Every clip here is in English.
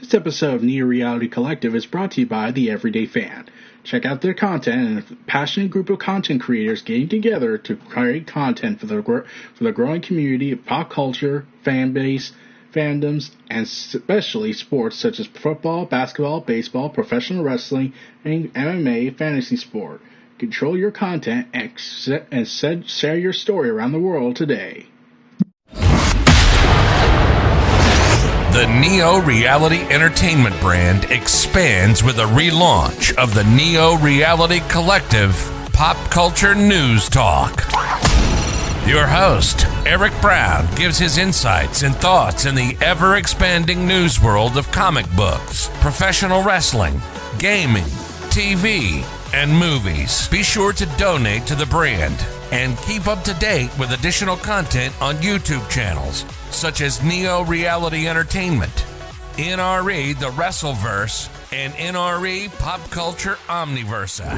This episode of Neo Reality Collective is brought to you by The Everyday Fan. Check out their content and a passionate group of content creators getting together to create content for the growing community of pop culture, fan base, fandoms, and especially sports such as football, basketball, baseball, professional wrestling, and MMA fantasy sport. Control your content and share your story around the world today. The Neo Reality Entertainment brand expands with a relaunch of the Neo Reality Collective Pop Culture News Talk. Your host, Eric Brown, gives his insights and thoughts in the ever-expanding news world of comic books, professional wrestling, gaming, TV, and movies. Be sure to donate to the brand and keep up to date with additional content on YouTube channels such as Neo Reality Entertainment, NRE The Wrestleverse, and NRE Pop Culture Omniversa.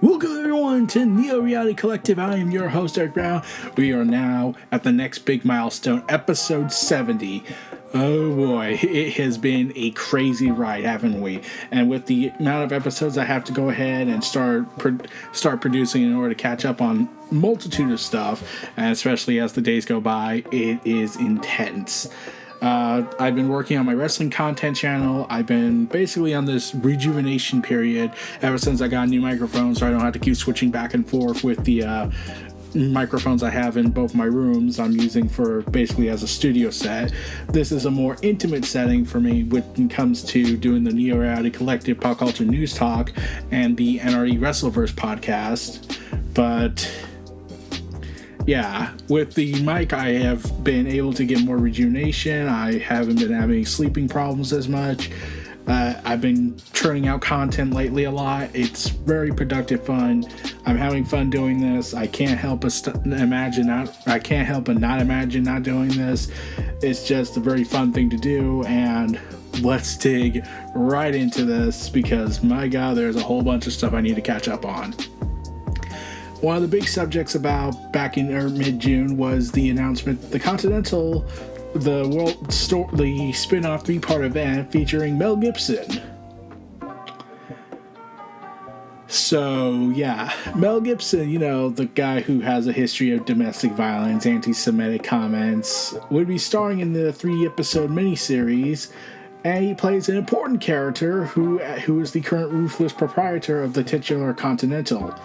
Welcome everyone to Neo Reality Collective. I am your host, Eric Brown. We are now at the next big milestone, episode 70. Oh boy, it has been a crazy ride, haven't we? And with the amount of episodes I have to go ahead and start producing in order to catch up on a multitude of stuff, and especially as the days go by, it is intense. I've been working on my wrestling content channel. I've been basically on this rejuvenation period ever since I got a new microphone, so I don't have to keep switching back and forth with the microphones I have in both my rooms. I'm using for basically as a studio set. This is a more intimate setting for me when it comes to doing the Neo Reality Collective Pop Culture News Talk and the NRE Wrestleverse podcast. But yeah, with the mic I have been able to get more rejuvenation. I haven't been having sleeping problems as much. I've been churning out content lately a lot. It's very productive fun. I'm having fun doing this. I can't help but not imagine not doing this. It's just a very fun thing to do, and let's dig right into this because my god, there's a whole bunch of stuff I need to catch up on. One of the big subjects about back in mid-June was the announcement, the Continental, the spin-off 3-part event featuring Mel Gibson. So, yeah, Mel Gibson, you know, the guy who has a history of domestic violence, anti-Semitic comments, would be starring in the 3-episode miniseries, and he plays an important character who is the current ruthless proprietor of the titular Continental.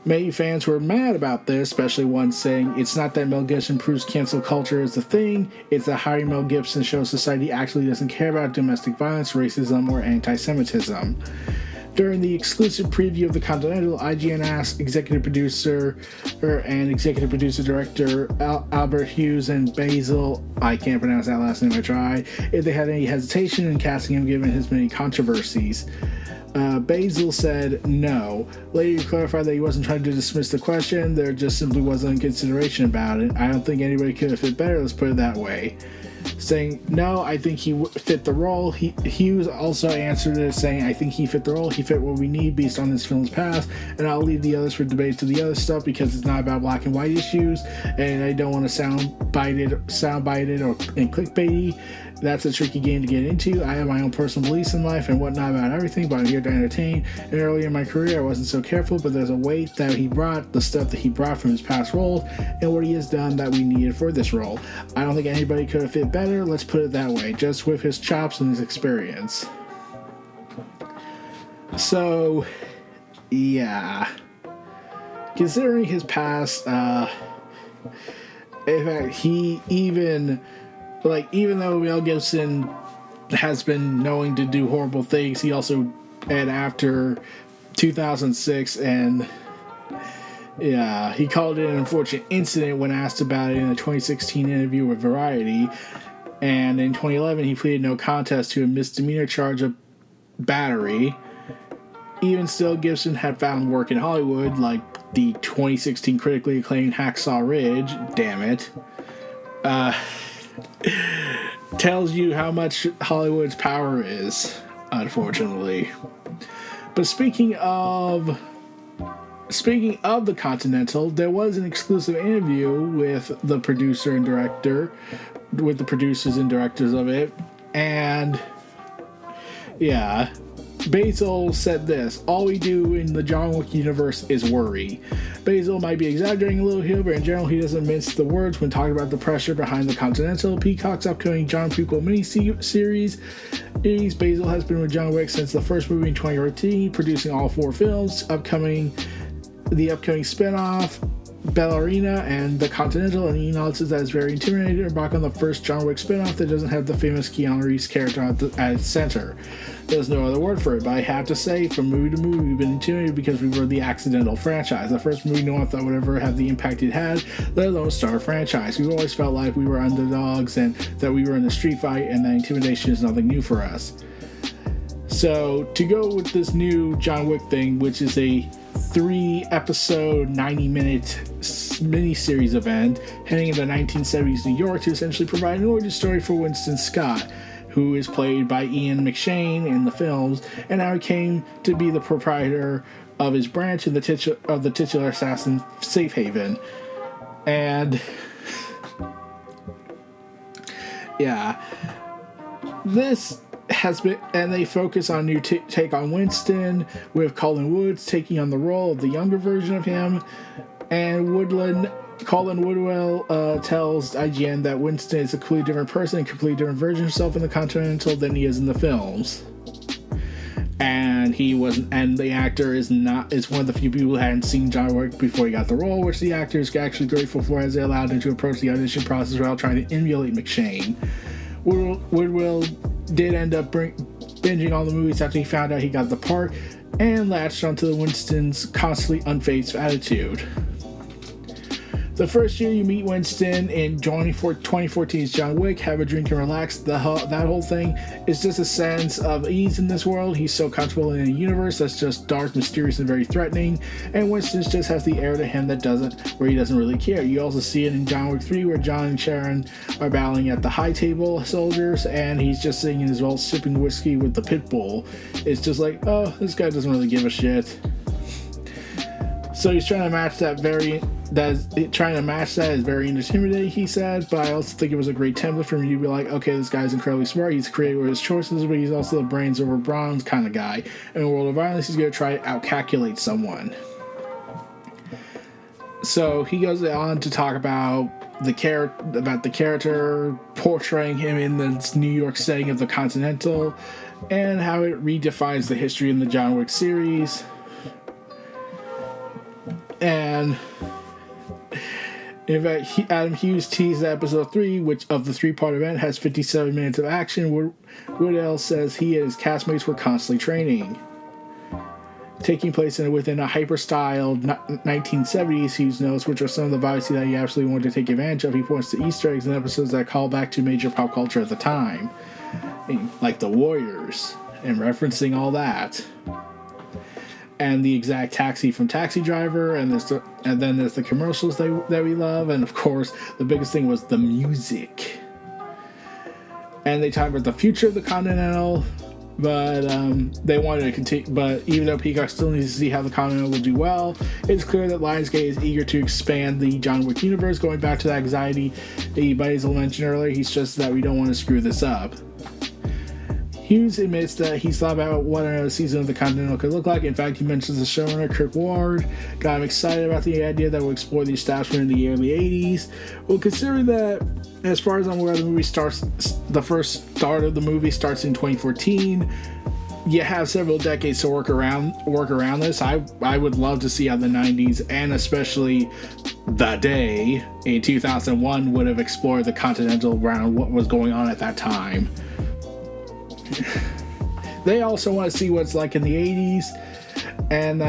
Many fans were mad about this, especially one saying, "It's not that Mel Gibson proves cancel culture is the thing, it's that hiring Mel Gibson shows society actually doesn't care about domestic violence, racism, or anti-Semitism." During the exclusive preview of the Continental, IGN asked executive producer and executive producer director Albert Hughes and Basil, I can't pronounce that last name, I tried, if they had any hesitation in casting him given his many controversies. Basil said no. Later he clarified that he wasn't trying to dismiss the question, there just simply wasn't a consideration about it. I don't think anybody could have fit better, let's put it that way. Saying, no, I think he fit the role. Hughes also answered it saying, I think he fit the role, he fit what we need based on this film's past, and I'll leave the others for debate to the other stuff because it's not about black and white issues, and I don't want to soundbite it or clickbaity. That's a tricky game to get into. I have my own personal beliefs in life and whatnot about everything, but I'm here to entertain. And earlier in my career, I wasn't so careful, but there's a weight that he brought, the stuff that he brought from his past roles, and what he has done that we needed for this role. I don't think anybody could have fit better, let's put it that way, just with his chops and his experience. So, yeah. Considering his past, in fact, even though Mel Gibson has been known to do horrible things, he also, and after 2006, and yeah, he called it an unfortunate incident when asked about it in a 2016 interview with Variety, and in 2011 he pleaded no contest to a misdemeanor charge of battery. Even still, Gibson had found work in Hollywood, like the 2016 critically acclaimed Hacksaw Ridge, damn it, tells you how much Hollywood's power is, unfortunately. But speaking of speaking of the Continental, there was an exclusive interview with the producers and directors of it, and yeah, Basil said this: all we do in the John Wick universe is worry. Basil might be exaggerating a little here, but in general he doesn't mince the words when talking about the pressure behind the Continental. Peacock's upcoming John prequel miniseries. Basil has been with John Wick since the first movie in 2013, producing all 4 films. The upcoming spin-off, Ballerina and the Continental, and he acknowledges that it's very intimidating to embark on the first John Wick spin-off that doesn't have the famous Keanu Reeves character at its center. There's no other word for it, but I have to say, from movie to movie, we've been intimidated because we were the accidental franchise. The first movie no one thought would ever have the impact it had, let alone start a franchise. We've always felt like we were underdogs and that we were in a street fight, and that intimidation is nothing new for us. So, to go with this new John Wick thing, which is a 3-episode, 90-minute miniseries event heading into 1970s New York to essentially provide an origin story for Winston Scott, who is played by Ian McShane in the films, and how he came to be the proprietor of his branch in the titular assassin safe haven. And yeah, this has been, and they focus on new take on Winston, with Colin Woods taking on the role of the younger version of him, and Colin Woodwell tells IGN that Winston is a completely different person, a completely different version of himself in the Continental than he is in the films. And the actor is one of the few people who hadn't seen John Wick before he got the role, which the actor is actually grateful for, as they allowed him to approach the audition process without trying to emulate McShane. Woodwell did end up binging all the movies after he found out he got the part, and latched onto Winston's constantly unfazed attitude. The first year you meet Winston in 2014's John Wick, have a drink and relax, that whole thing is just a sense of ease in this world. He's so comfortable in a universe that's just dark, mysterious, and very threatening, and Winston just has the air to him where he doesn't really care. You also see it in John Wick 3, where John and Sharon are battling at the high table soldiers, and he's just sitting in his well sipping whiskey with the pit bull. It's just like, oh, this guy doesn't really give a shit. So he's trying to match that is very intimidating, he said, but I also think it was a great template for me to be like, okay, this guy's incredibly smart, he's creative with his choices, but he's also the brains over bronze kind of guy. In a world of violence, he's going to try to outcalculate someone. So he goes on to talk about the character, portraying him in the New York setting of the Continental, and how it redefines the history in the John Wick series. And in fact, Adam Hughes teased that episode 3, which of the 3-part event has 57 minutes of action. Woodell says he and his castmates were constantly training. Taking place within a hyper-styled 1970s, Hughes notes, which are some of the vibes that he absolutely wanted to take advantage of. He points to Easter eggs and episodes that call back to major pop culture at the time, like The Warriors, and referencing all that. And the exact taxi from Taxi Driver, and then there's the commercials that we love, and of course the biggest thing was the music. And they talk about the future of the Continental, but they wanted to continue. But even though Peacock still needs to see how the Continental will do well, it's clear that Lionsgate is eager to expand the John Wick universe. Going back to the anxiety that Basil mentioned earlier, he stresses that we don't want to screw this up. Hughes admits that he's thought about what another season of the Continental could look like. In fact, he mentions the showrunner, Kirk Ward, got him excited about the idea that will explore the establishment in the early 80s. Well, considering that, as far as I'm aware, the first start of the movie starts in 2014, you have several decades to work around this. I would love to see how the 90s, and especially The Day in 2001, would have explored the Continental around what was going on at that time. They also want to see what's like in the 80s, and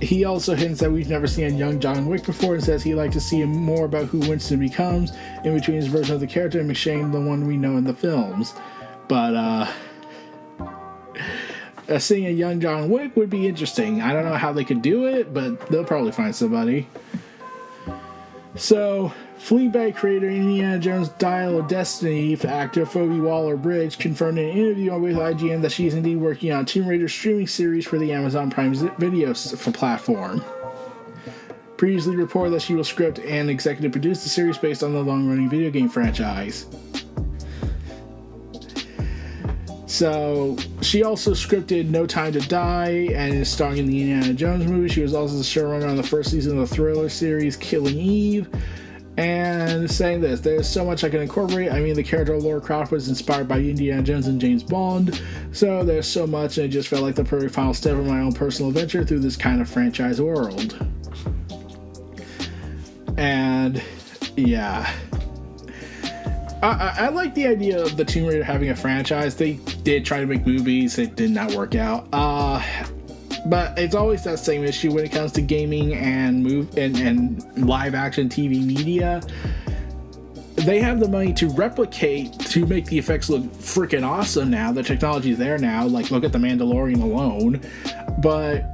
he also hints that we've never seen a young John Wick before, and says he'd like to see more about who Winston becomes in between his version of the character and McShane, the one we know in the films. But seeing a young John Wick would be interesting. I don't know how they could do it, but they'll probably find somebody. So, Fleabag creator Indiana Jones Dial of Destiny actor Phoebe Waller-Bridge confirmed in an interview with IGN that she is indeed working on a Tomb Raider streaming series for the Amazon Prime Video platform. previously reported that she will script and executive produce the series based on the long-running video game franchise. So, she also scripted No Time to Die and is starring in the Indiana Jones movie. She was also the showrunner on the first season of the thriller series Killing Eve. And saying this, there's so much I can incorporate. I mean, the character of Lara Croft was inspired by Indiana Jones and James Bond. So there's so much, and it just felt like the perfect final step of my own personal adventure through this kind of franchise world. And, yeah. I like the idea of the Tomb Raider having a franchise. They did try to make movies. It did not work out. But it's always that same issue when it comes to gaming and live action TV media. They have the money to replicate, to make the effects look freaking awesome now. The technology's there now. Like, look at The Mandalorian alone. But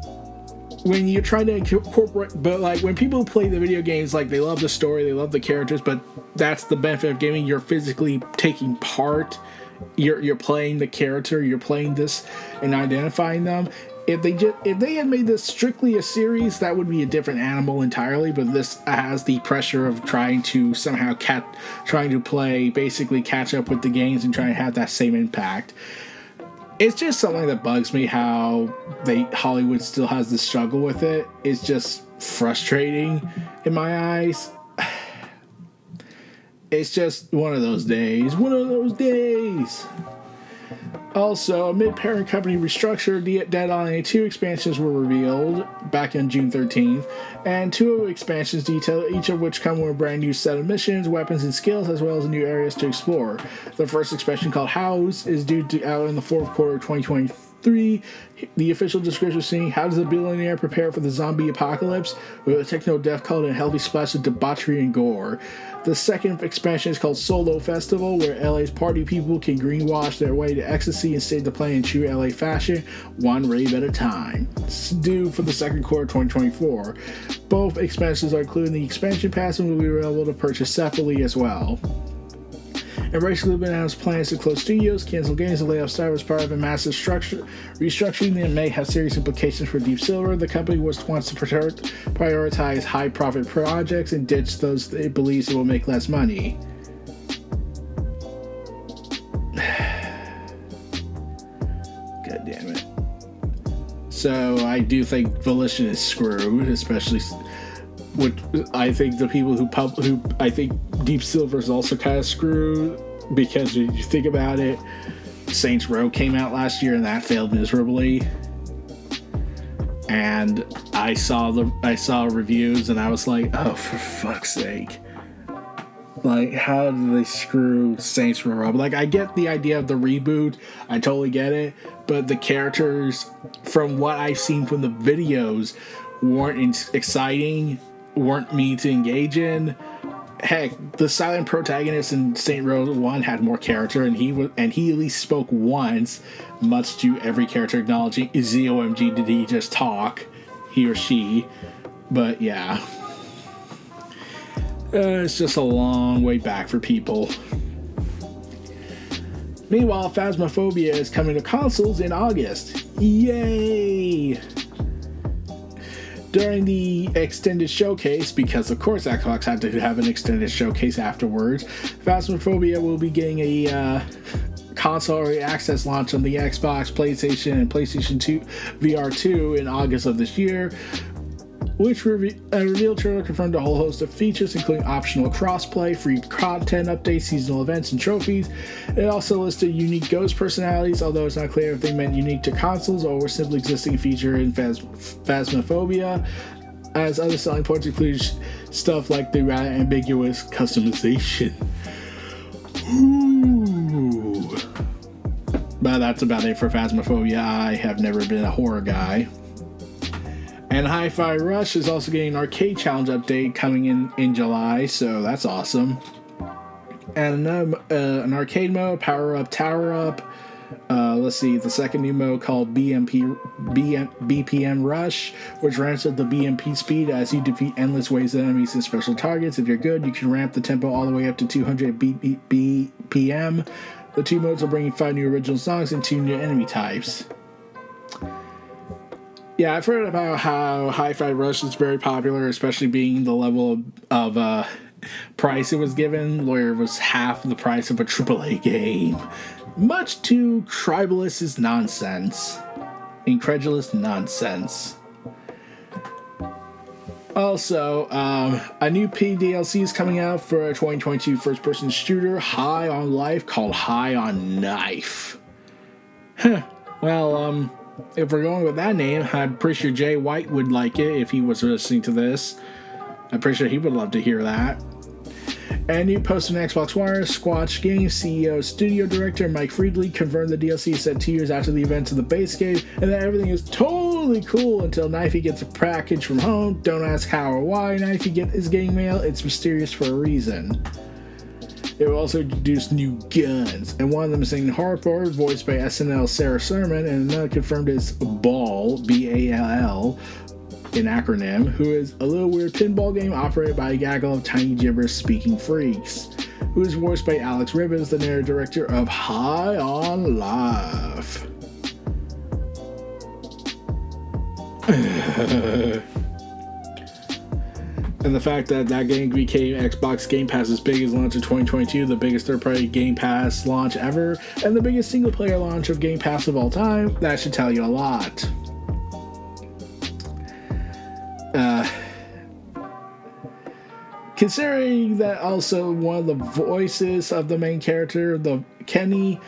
when you're trying to incorporate, but like when people play the video games, like they love the story, they love the characters, but that's the benefit of gaming. You're physically taking part. You're playing the character. You're playing this and identifying them. If they had made this strictly a series, that would be a different animal entirely. But this has the pressure of trying to somehow basically catch up with the games and try to have that same impact. It's just something that bugs me how Hollywood still has this struggle with it. It's just frustrating in my eyes. It's just one of those days. One of those days. Also, amid parent company restructure, Dead Island 2 expansions were revealed back on June 13th, and 2 expansions detailed, each of which come with a brand new set of missions, weapons, and skills, as well as new areas to explore. The first expansion, called House, is due to out in the fourth quarter of 2023. The official description saying, how does a billionaire prepare for the zombie apocalypse with a techno-death cult and a healthy splash of debauchery and gore? The second expansion is called Solo Festival, where LA's party people can greenwash their way to ecstasy and save the planet in true LA fashion, one rave at a time. It's due for the second quarter of 2024. Both expansions are included in the expansion pass and will be available to purchase separately as well. Embrace Group announced plans to close studios, cancel games, and lay off staff as part of a massive restructuring that may have serious implications for Deep Silver. The company wants to prioritize high-profit projects and ditch those it believes will make less money. God damn it. So I do think Volition is screwed, especially... I think the people who I think Deep Silver is also kind of screwed, because if you think about it, Saints Row came out last year and that failed miserably. And I saw reviews and I was like, oh, for fuck's sake. Like, how did they screw Saints Row up? Like, I get the idea of the reboot. I totally get it. But the characters, from what I've seen from the videos, weren't exciting, weren't me to engage in. Heck, the silent protagonist in Saint Row 1 had more character, and he at least spoke once, much to every character acknowledging, ZOMG, did he just talk? He or she. But yeah. It's just a long way back for people. Meanwhile, Phasmophobia is coming to consoles in August. Yay! During the extended showcase, because of course Xbox had to have an extended showcase afterwards, Phasmophobia will be getting a console early access launch on the Xbox, PlayStation, and PlayStation 2 VR 2 in August of this year, which a reveal trailer confirmed a whole host of features, including optional crossplay, free content updates, seasonal events, and trophies. It also listed unique ghost personalities, although it's not clear if they meant unique to consoles or were simply existing feature in Phasmophobia, as other selling points include stuff like the rather ambiguous customization. Ooh. But that's about it for Phasmophobia. I have never been a horror guy. And Hi-Fi Rush is also getting an arcade challenge update coming in July, so that's awesome. And an arcade mode, Power Up, Tower Up. Let's see, the second new mode called BPM Rush, which ramps up the BMP speed as you defeat endless waves of enemies and special targets. If you're good, you can ramp the tempo all the way up to 200 BPM. The two modes are bringing 5 new original songs and 2 new enemy types. Yeah, I've heard about how Hi-Fi Rush is very popular, especially being the level of price it was given. Lawyer was half the price of a AAA game. Much to Tribalist's nonsense. Incredulous nonsense. Also, a new DLC is coming out for a 2022 first-person shooter, High on Life, called High on Knife. Well, if we're going with that name, I'm pretty sure Jay White would like it if he was listening to this. I'm pretty sure he would love to hear that. And new post on Xbox Wire, Squatch Games CEO Studio Director Mike Friedley confirmed the DLC is set 2 years after the events of the base game, and that everything is totally cool until Knifey gets a package from home. Don't ask how or why Knifey get his game mail, it's mysterious for a reason. It will also introduce new guns, and one of them is named Harper, voiced by SNL Sarah Sermon, and another confirmed is Ball, B-A-L-L, an acronym, who is a little weird pinball game operated by a gaggle of tiny gibberish-speaking freaks, who is voiced by Alex Ribbons, the narrative director of High on Life. And the fact that that game became Xbox Game Pass's biggest launch of 2022, the biggest third-party Game Pass launch ever, and the biggest single-player launch of Game Pass of all time, that should tell you a lot. Considering that also one of the voices of the main character, the Kenny,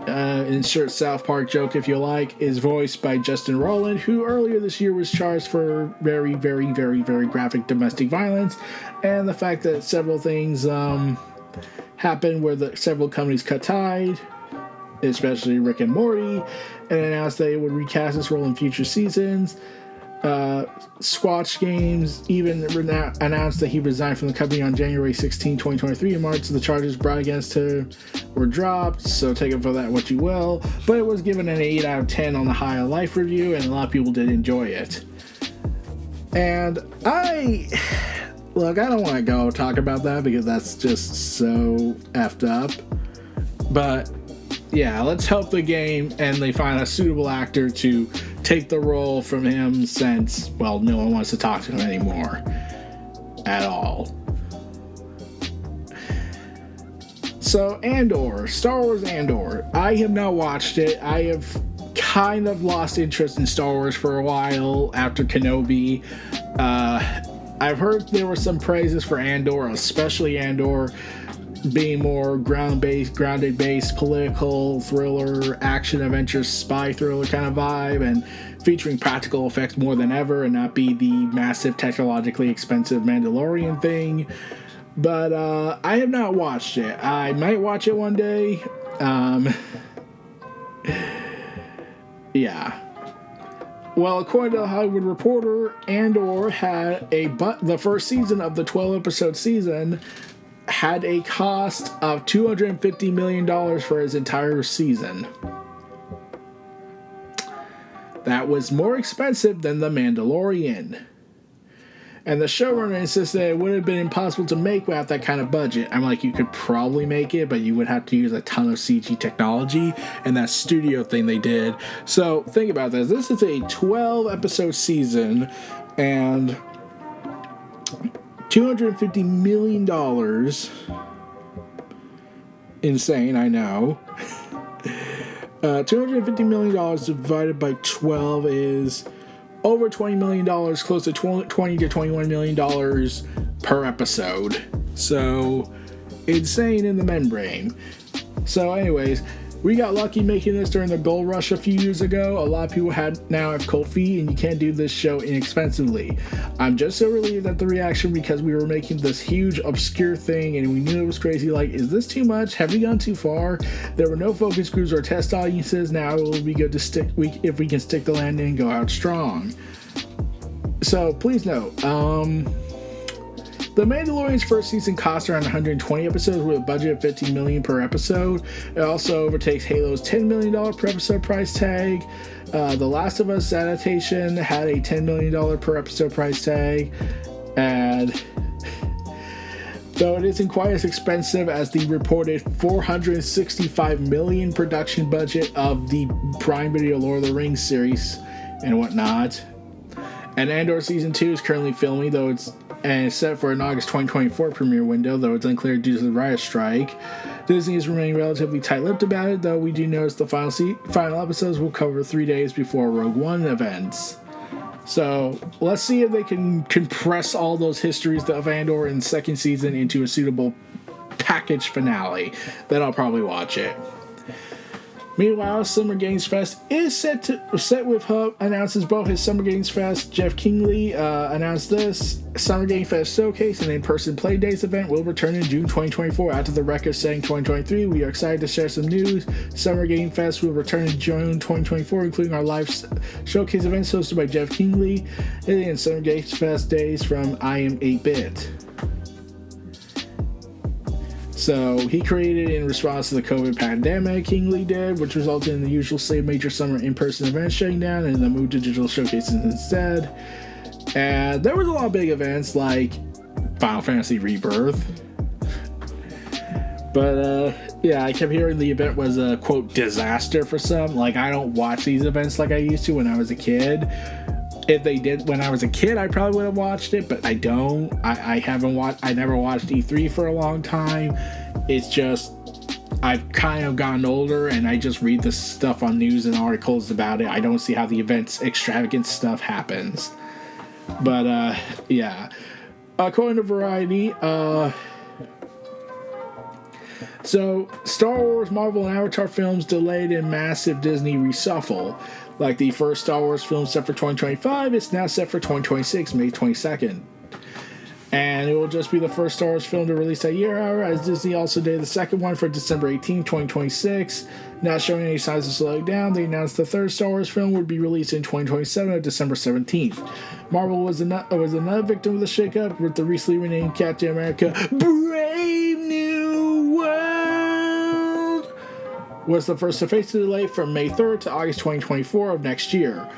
insert South Park joke if you like, is voiced by Justin Roiland, who earlier this year was charged for very, very, very, very graphic domestic violence, and the fact that several things happened where several companies cut tide, especially Rick and Morty, and announced they would recast this role in future seasons. Squatch Games even announced that he resigned from the company on January 16, 2023. In March, the charges brought against her were dropped, so take it for that what you will. But it was given an 8 out of 10 on the High on Life review, and a lot of people did enjoy it. And I don't want to go talk about that because that's just so effed up. But yeah, let's help the game and they find a suitable actor to take the role from him, since, well, no one wants to talk to him anymore at all. So, Andor, Star Wars Andor. I have not watched it. I have kind of lost interest in Star Wars for a while after Kenobi. I've heard there were some praises for Andor, especially Andor being more grounded-based, political, thriller, action-adventure, spy thriller kind of vibe, and featuring practical effects more than ever, and not be the massive, technologically expensive Mandalorian thing. But I have not watched it. I might watch it one day. Yeah. Well, according to the Hollywood Reporter, Andor had the first season of the 12-episode season had a cost of $250 million for his entire season. That was more expensive than The Mandalorian. And the showrunner insisted it would have been impossible to make without that kind of budget. I'm like, you could probably make it, but you would have to use a ton of CG technology and that studio thing they did. So think about this. This is a 12-episode season, and $250 million. Insane, I know. $250 million divided by 12 is over $20 million, close to $20 to $21 million per episode. So, insane in the membrane. So anyways, we got lucky making this during the gold rush a few years ago. A lot of people now have cold feet, and you can't do this show inexpensively. I'm just so relieved at the reaction, because we were making this huge obscure thing and we knew it was crazy. Like, is this too much? Have we gone too far? There were no focus groups or test audiences. Now it will be good to if we can stick the landing and go out strong. So please note, The Mandalorian's first season cost around 120 episodes with a budget of $15 million per episode. It also overtakes Halo's $10 million per episode price tag. The Last of Us adaptation had a $10 million per episode price tag. And though it isn't quite as expensive as the reported $465 million production budget of the Prime Video Lord of the Rings series, and whatnot. And Andor Season 2 is currently filming, though it's set for an August 2024 premiere window, though it's unclear due to the riot strike. Disney is remaining relatively tight-lipped about it, though we do notice the final episodes will cover 3 days before Rogue One events. So let's see if they can compress all those histories of Andor in the second season into a suitable package finale. Then I'll probably watch it. Meanwhile, Summer Games Fest is set with Hub announces both his Summer Games Fest. Jeff Kingley announced this. Summer Game Fest Showcase, an in-person Play Days event, will return in June 2024 after the record-setting 2023. We are excited to share some news. Summer Game Fest will return in June 2024, including our live showcase events hosted by Jeff Kingley and Summer Games Fest Days from I Am 8-Bit. So he created in response to the COVID pandemic, Kingley did, which resulted in the usual same major summer in-person events shutting down and the move to digital showcases instead. And there was a lot of big events like Final Fantasy Rebirth. But yeah, I kept hearing the event was a quote disaster for some. Like, I don't watch these events like I used to when I was a kid. If they did when I was a kid, I probably would have watched it, but I don't. I never watched E3 for a long time. It's just I've kind of gotten older and I just read the stuff on news and articles about it. I don't see how the event's extravagant stuff happens. But yeah. According to Variety, so Star Wars, Marvel, and Avatar films delayed in massive Disney reshuffle. Like the first Star Wars film set for 2025, it's now set for 2026, May 22nd. And it will just be the first Star Wars film to release that year, however, as Disney also did the second one for December 18, 2026. Not showing any signs of slowing down, they announced the third Star Wars film would be released in 2027 on December 17th. Marvel was another victim of the shakeup with the recently renamed Captain America Brave New World was the first to face the delay from May 3rd to August 2024 of next year.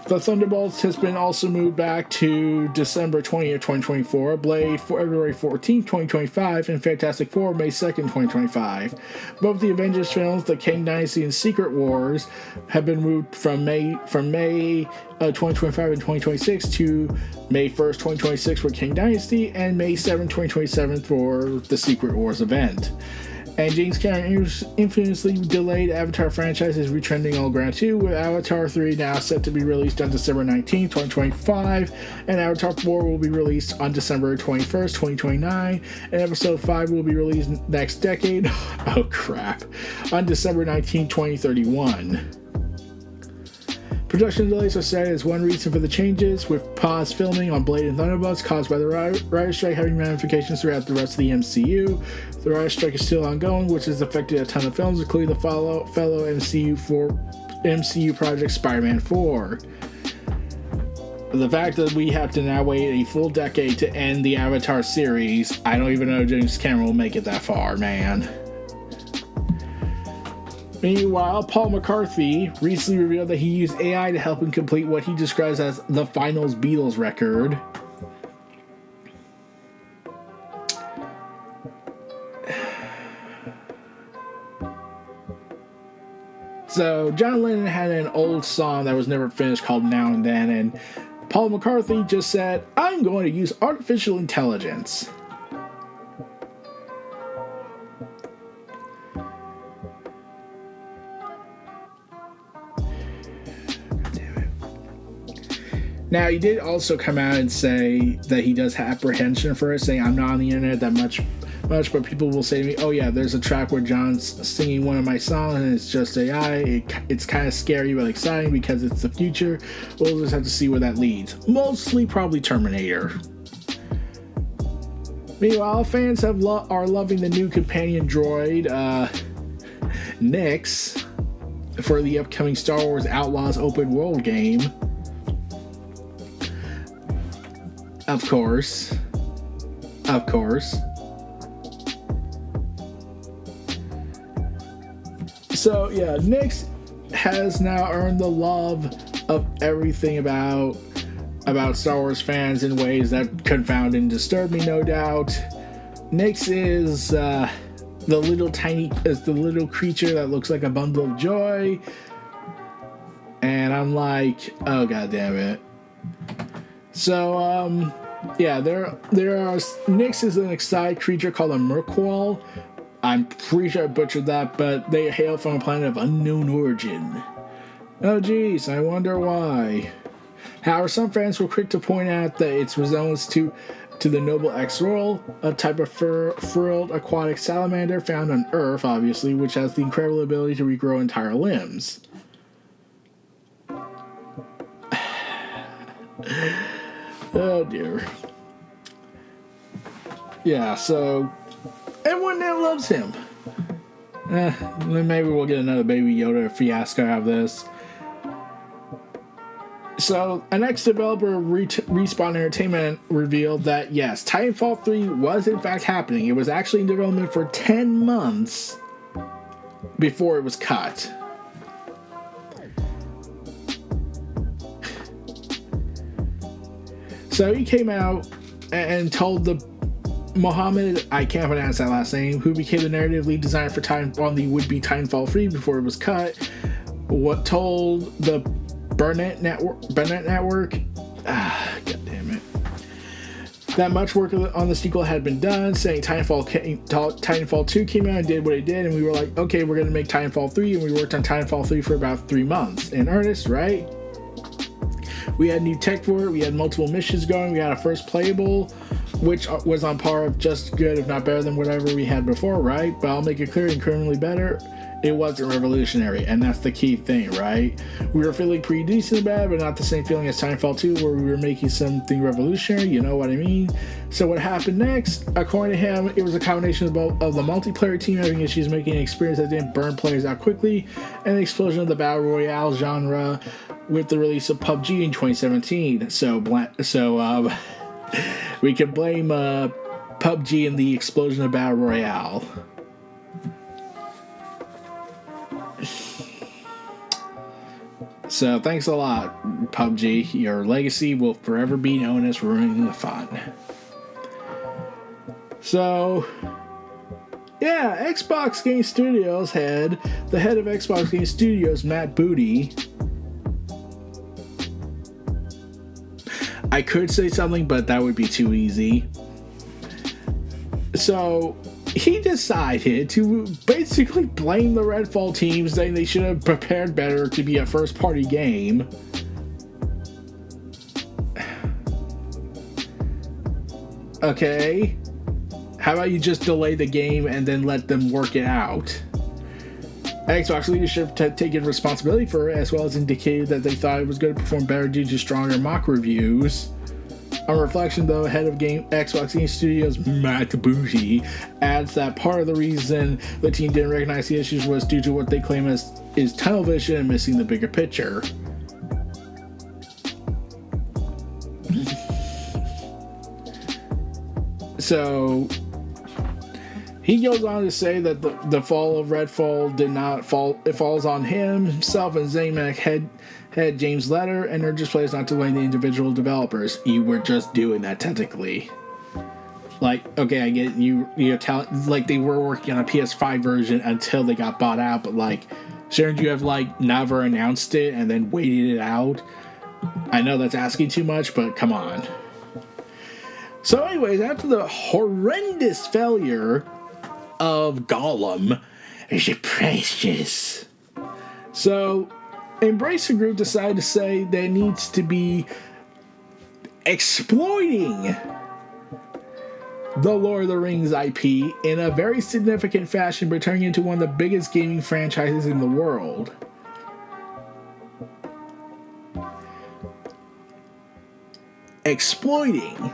The Thunderbolts has been also moved back to December 20th, 2024, Blade February 14th, 2025, and Fantastic Four May 2nd, 2025. Both the Avengers films, The Kang Dynasty and Secret Wars, have been moved from May 2025 and 2026 to May 1st, 2026 for Kang Dynasty, and May 7th, 2027 for the Secret Wars event. And James Cameron's infamously delayed Avatar franchise is retrending all ground too, with Avatar 3 now set to be released on December 19, 2025, and Avatar 4 will be released on December 21st, 2029, and Episode 5 will be released next decade, oh crap, on December 19, 2031. Production delays are cited as one reason for the changes, with paused filming on Blade and Thunderbolts caused by the riot strike having ramifications throughout the rest of the MCU. The riot strike is still ongoing, which has affected a ton of films, including the fellow MCU project Spider-Man 4. The fact that we have to now wait a full decade to end the Avatar series, I don't even know if James Cameron will make it that far, man. Meanwhile, Paul McCarthy recently revealed that he used AI to help him complete what he describes as the finals Beatles record. So, John Lennon had an old song that was never finished called Now and Then, and Paul McCarthy just said, "I'm going to use artificial intelligence." Now, he did also come out and say that he does have apprehension for it, saying, "I'm not on the internet that much, but people will say to me, oh yeah, there's a track where John's singing one of my songs and it's just AI. It's kind of scary but exciting because it's the future. We'll just have to see where that leads." Mostly probably Terminator. Meanwhile, fans are loving the new companion droid, Nyx, for the upcoming Star Wars Outlaws open world game. Of course. So yeah, Nyx has now earned the love of everything about Star Wars fans in ways that confound and disturb me, no doubt. Nyx is the little creature that looks like a bundle of joy. And I'm like, oh god damn it. So yeah, there are Nyx is an exotic creature called a Merqual. I'm pretty sure I butchered that, but they hail from a planet of unknown origin. Oh geez, I wonder why. However, some fans were quick to point out that its resemblance to the noble X-Roll, a type of furrowed aquatic salamander found on Earth, obviously, which has the incredible ability to regrow entire limbs. Oh dear. Yeah, so everyone now loves him. Maybe we'll get another Baby Yoda fiasco out of this. So, an ex-developer, Respawn Entertainment, revealed that, yes, Titanfall 3 was in fact happening. It was actually in development for 10 months before it was cut. So, he came out and told the Mohammed, I can't pronounce that last name, who became the narrative lead designer for on the would-be Titanfall 3 before it was cut, what told the Burnett Network, god damn it, that much work on the sequel had been done, saying Titanfall 2 came out and did what it did, and we were like, okay, we're going to make Titanfall 3, and we worked on Titanfall 3 for about 3 months. In earnest, right? We had new tech for it, we had multiple missions going, we had a first playable, which was on par of just good, if not better than whatever we had before, right? But I'll make it clear, incrementally better, it wasn't revolutionary, and that's the key thing, right? We were feeling pretty decent about it, but not the same feeling as Titanfall 2, where we were making something revolutionary, you know what I mean? So what happened next? According to him, it was a combination of the multiplayer team having issues making an experience that didn't burn players out quickly, and the explosion of the Battle Royale genre with the release of PUBG in 2017. So we can blame PUBG and the explosion of Battle Royale. So thanks a lot, PUBG. Your legacy will forever be known as ruining the fun. So, yeah, Xbox Game Studios the head of Xbox Game Studios, Matt Booty. I could say something, but that would be too easy. So, he decided to basically blame the Redfall team, saying they should have prepared better to be a first-party game. Okay. How about you just delay the game and then let them work it out? Xbox leadership taken responsibility for it, as well as indicated that they thought it was going to perform better due to stronger mock reviews. On reflection, though, head of Xbox Game Studios, Matt Booty, adds that part of the reason the team didn't recognize the issues was due to what they claim is tunnel vision and missing the bigger picture. So, he goes on to say that the fall of Redfall did not fall. It falls on himself and ZeniMax head James Letter, and they're just players not to blame the individual developers. You were just doing that technically. Like, okay, I get you're telling, like, they were working on a PS5 version until they got bought out, but like, shouldn't you have like never announced it and then waited it out? I know that's asking too much, but come on. So anyways, after the horrendous failure of Gollum, the precious. So Embracer Group decided to say there needs to be exploiting the Lord of the Rings IP in a very significant fashion, by turning into one of the biggest gaming franchises in the world. Exploiting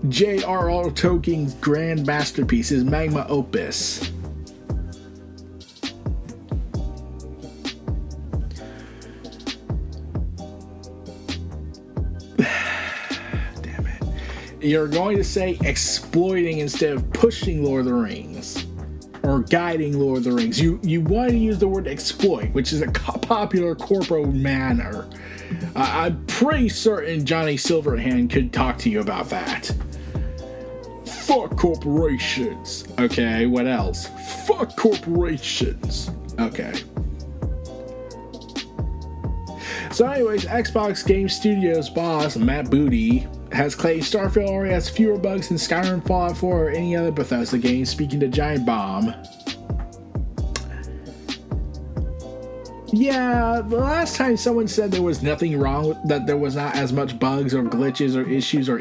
J.R.R. Tolkien's grand masterpiece, his magma opus. Damn it. You're going to say exploiting instead of pushing Lord of the Rings, or guiding Lord of the Rings. You want to use the word exploit, which is a popular corporate manner. I'm pretty certain Johnny Silverhand could talk to you about that. Fuck corporations. Okay, what else? Fuck corporations. Okay. So anyways, Xbox Game Studios boss Matt Booty has claimed Starfield already has fewer bugs than Skyrim, Fallout 4, or any other Bethesda game, speaking to Giant Bomb. Yeah, the last time someone said there was nothing wrong with that, there was not as much bugs or glitches or issues or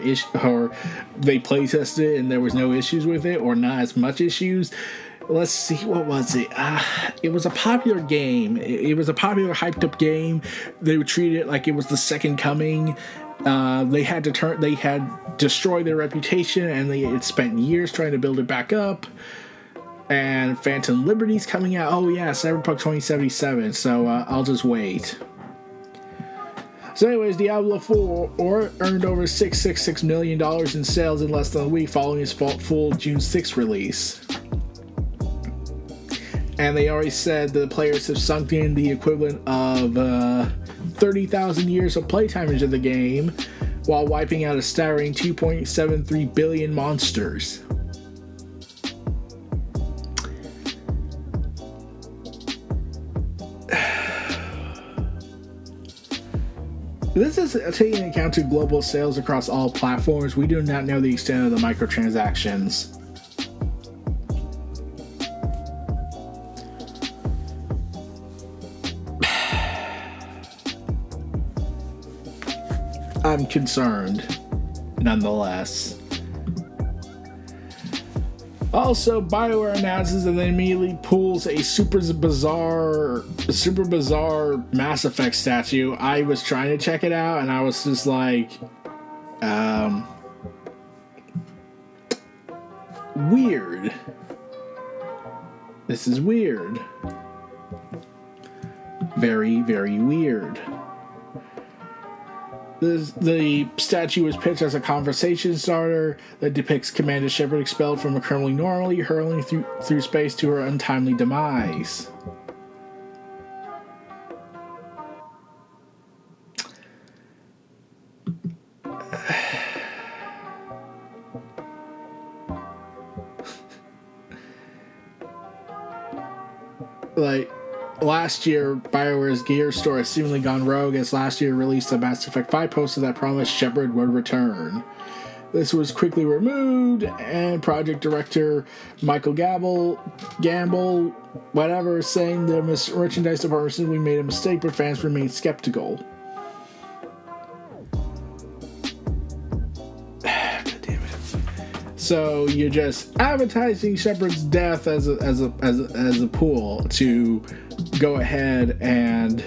they playtested it and there was no issues with it or not as much issues. Let's see, what was it? It was a popular game. It was a popular, hyped up game. They would treat it like it was the second coming. They had destroyed their reputation, and they had spent years trying to build it back up. And Phantom Liberty's coming out. Oh yeah, Cyberpunk 2077. So I'll just wait. So anyways, Diablo 4 earned over $666 million in sales in less than a week following its full June 6th release. And they already said the players have sunk in the equivalent of 30,000 years of playtime into the game while wiping out a staggering 2.73 billion monsters. This is taking into account to global sales across all platforms. We do not know the extent of the microtransactions. I'm concerned, nonetheless. Also, BioWare announces and then immediately pulls a super bizarre Mass Effect statue. I was trying to check it out, and I was just like, weird. This is weird. Very, very weird. The statue was pitched as a conversation starter that depicts Commander Shepard expelled from a criminally normally hurling through space to her untimely demise. Like, last year, BioWare's Gear store has seemingly gone rogue as last year released a Mass Effect 5 poster that promised Shepard would return. This was quickly removed, and project director Michael Gamble, saying the merchandise department said we made a mistake, but fans remain skeptical. God damn it. So you're just advertising Shepard's death as a pool to go ahead and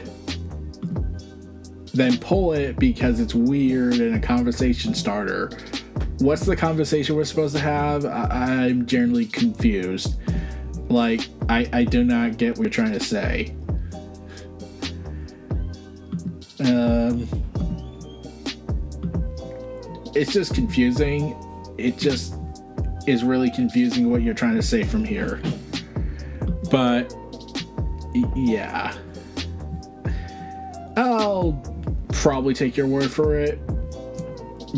then pull it because it's weird and a conversation starter. What's the conversation we're supposed to have? I'm generally confused. Like, I do not get what you're trying to say. It's just confusing. It just is really confusing what you're trying to say from here. But yeah, I'll probably take your word for it,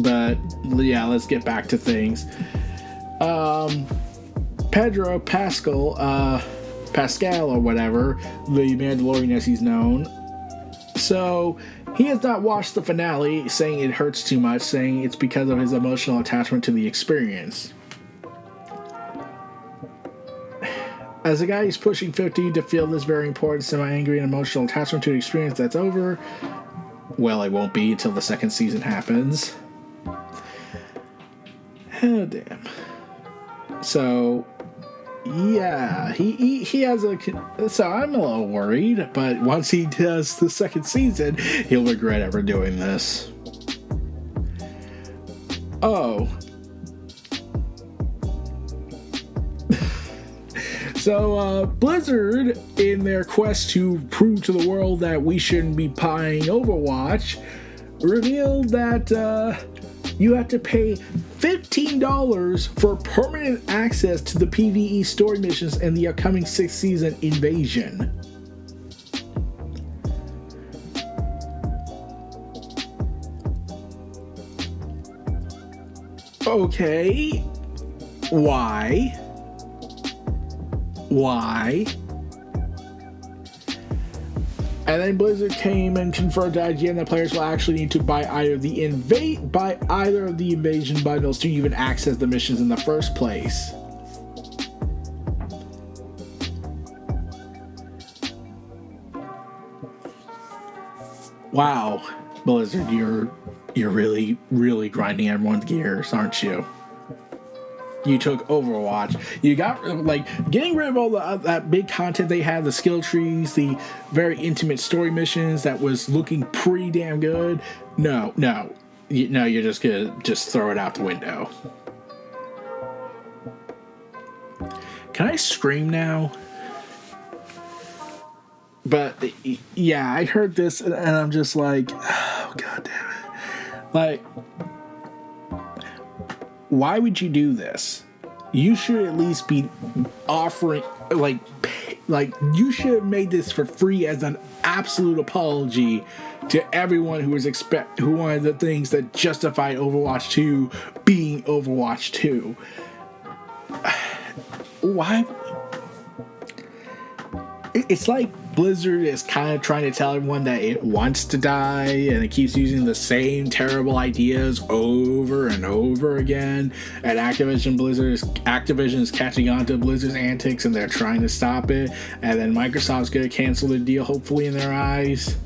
but yeah, let's get back to things. Pedro Pascal or whatever, the Mandalorian as he's known, so he has not watched the finale, saying it hurts too much, saying it's because of his emotional attachment to the experience. As a guy who's pushing 50 to feel this very important, semi-angry and emotional attachment to an experience that's over, well, it won't be until the second season happens. Oh, damn. So, yeah, he has so I'm a little worried, but once he does the second season, he'll regret ever doing this. Oh. So, Blizzard, in their quest to prove to the world that we shouldn't be buying Overwatch, revealed that you have to pay $15 for permanent access to the PvE story missions in the upcoming 6th season Invasion. Okay. Why? And then Blizzard came and confirmed the idea that players will actually need to buy either of the invasion bundles to even access the missions in the first place. Wow, Blizzard, you're really, really grinding everyone's gears, aren't you? You took Overwatch. You got, getting rid of all that big content they had, the skill trees, the very intimate story missions that was looking pretty damn good. No, you're just gonna throw it out the window. Can I scream now? But, yeah, I heard this, and I'm just like, oh, God damn it. Like, why would you do this? You should at least be offering, you should have made this for free as an absolute apology to everyone who wanted the things that justified Overwatch 2 being Overwatch 2. Why? It's like Blizzard is kind of trying to tell everyone that it wants to die, and it keeps using the same terrible ideas over and over again. And Activision is catching on to Blizzard's antics, and they're trying to stop it. And then Microsoft's going to cancel the deal, hopefully, in their eyes.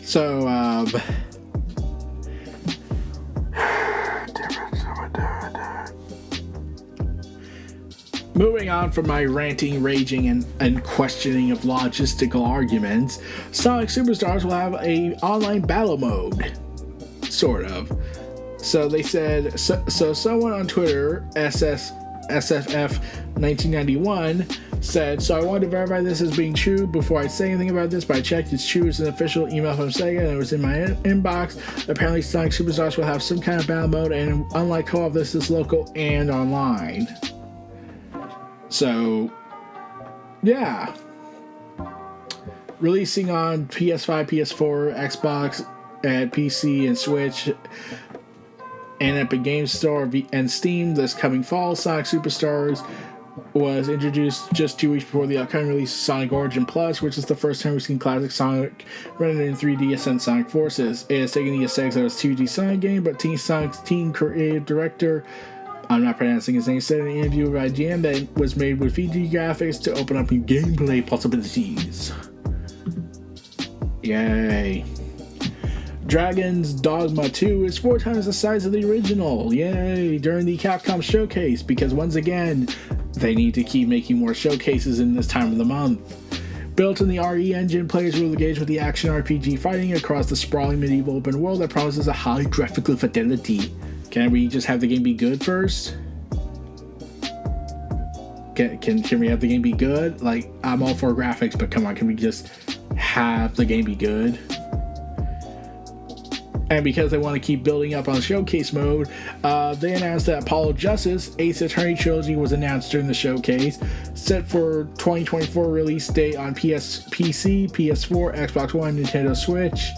So, moving on from my ranting, raging, and questioning of logistical arguments, Sonic Superstars will have a online battle mode. Sort of. So they said, so someone on Twitter, SFF1991, said, so I wanted to verify this as being true before I say anything about this, but I checked it's true. It's an official email from Sega, and it was in my inbox. Apparently Sonic Superstars will have some kind of battle mode, and unlike co-op, this is local and online. So, yeah. Releasing on PS5, PS4, Xbox, and PC, and Switch, and Epic Games Store and Steam this coming fall, Sonic Superstars was introduced just 2 weeks before the upcoming release of Sonic Origin Plus, which is the first time we've seen classic Sonic rendered in 3D and Sonic Forces. It has taken the aesthetics of its 2D Sonic game, but Sonic's team creative director, I'm not pronouncing his name, said in an interview with IGN that it was made with 3D graphics to open up new gameplay possibilities. Yay. Dragon's Dogma 2 is 4 times the size of the original. Yay! During the Capcom showcase, because once again, they need to keep making more showcases in this time of the month. Built in the RE engine, players will engage with the action RPG fighting across the sprawling medieval open world that promises a high graphical fidelity. Can we just have the game be good first? Can we have the game be good? Like, I'm all for graphics, but come on, can we just have the game be good? And because they want to keep building up on showcase mode, they announced that Apollo Justice, Ace Attorney Trilogy was announced during the showcase, set for 2024 release date on PC, PS4, Xbox One, Nintendo Switch.